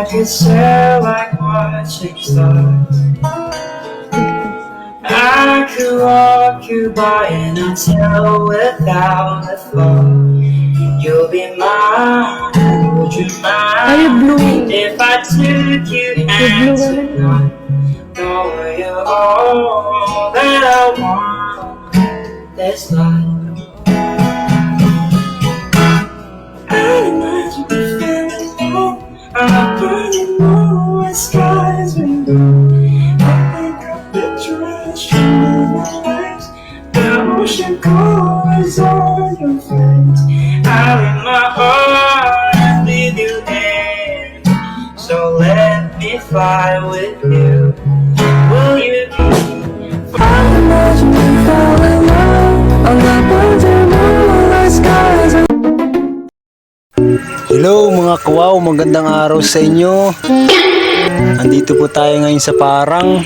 I could stare like watching stars. I could walk you by an hotel without a thought. You'll be mine, would you Are you mind blue? if I took you You're and blue tonight? Know you're all that I want this life. I imagine you feeling low on a burning moon when skies been blue. I think I'll picture us shining lights. The ocean colors on your face. I'll leave my heart and leave you in. So let me fly with you. Will you be? I imagine you fell in love on the burning moonlight skies. Hello mga kawaw, magandang araw sa inyo. Andito po tayo ngayon sa Parang.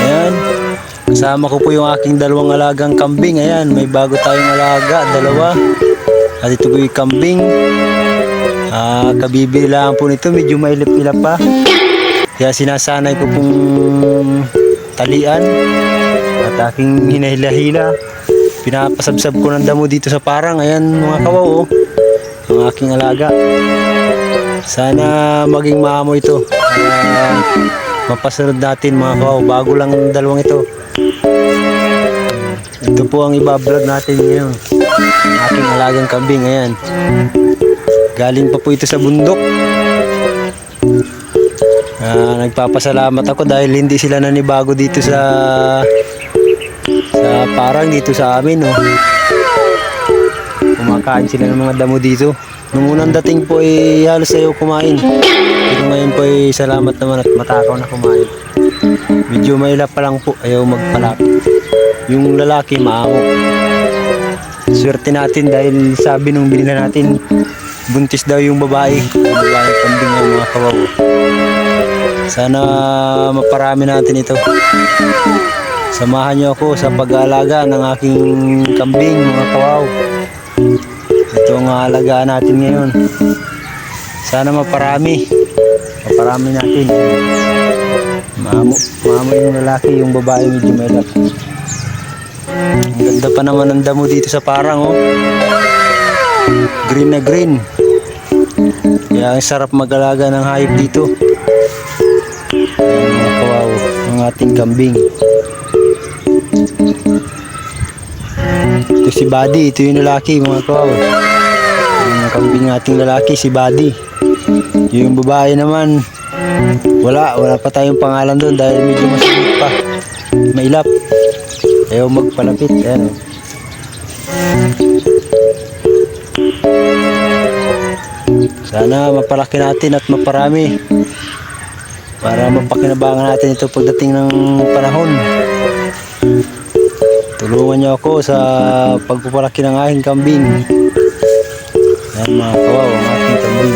Ayan, kasama ko po yung aking dalawang alagang kambing. Ayan, may bago tayong alaga, dalawa. At ito po yung kambing. Kabibili lang po nito, medyo mailap-ilap pa. Kaya sinasanay ko pong talian at aking hinahila-hila. Pinapasabsab ko ng damo dito sa Parang. Ayan mga kawaw, oh, ang aking alaga. Sana maging maamo ito. Mapasunod natin mga kawaw. Bago lang dalawang ito. Ito po ang ibablog natin ngayon. Ang aking alagang kambing. Ayan. Galing pa po ito sa bundok. Nagpapasalamat ako dahil hindi sila nanibago dito sa Parang dito sa amin, oh. Kumakain sila ng mga damo dito. Nung unang dating po ay halos ayaw kumain. Pero ngayon po ay salamat naman at matakaw na kumain. Medyo mailap pa lang po, ayaw magpalapit. Yung lalaki maamo. Swerte natin dahil sabi nung binila natin, buntis daw yung babae. Yung babae kambing ng mga kawaw. Sana maparami natin ito. Samahan niyo ako sa pag-aalaga ng aking kambing mga kawaw. Ito ang aalagaan natin ngayon. Sana maparami. Maparami natin. Maamo yung lalaki, yung babae medyo malap. Ang ganda pa naman ng damo dito sa Parang, oh. Green na green. Kaya ang sarap mag-alaga ng hayop dito. Ayan mga kawaw, ang ating kambing. Ito si Buddy, ito yung lalaki mga kawaw. Yung kambing nating lalaki, si Buddy. Yung babae naman, wala pa tayong pangalan doon dahil medyo masigit pa. Mailap. Ayaw magpalapit. Ayan. Sana mapalaki natin at maparami para mapakinabangan natin ito pagdating ng panahon. Tulungan niyo ako sa pagpapalaki ng aking kambing. Yan mga kawaw, ang aking kambing.